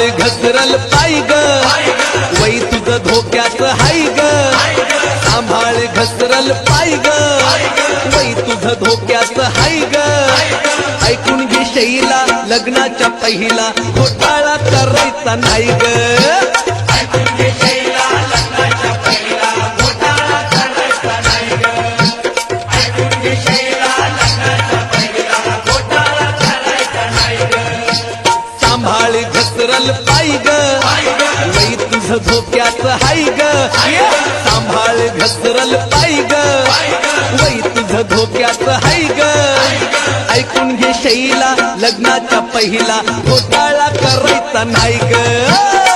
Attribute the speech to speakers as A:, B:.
A: घसरल पाय ग वै तुझं धोक्यात हाय ग सांभाळ घसरल पाय ग वै तुझं धोक्यात हाय ग ऐकून घे शैला लग्नाच्या पहिला घोटाळा करायचा नाही ग
B: ऐकून घे शैला लग्नाच्या पहिला घोटाळा करायचा नाही ग ऐकून घे शैला लग्नाच्या पहिला घोटाळा करायचा नाही ग
A: सांभाळ घसरल पाय ग वै तुझं धोक्यात हाय ग सांभाळ घसरल पाय ग वै तुझं धोक्यात हाय ग ऐकून घे शैला लग्नाच्या पहिला घोटाळा करायचा नाही ग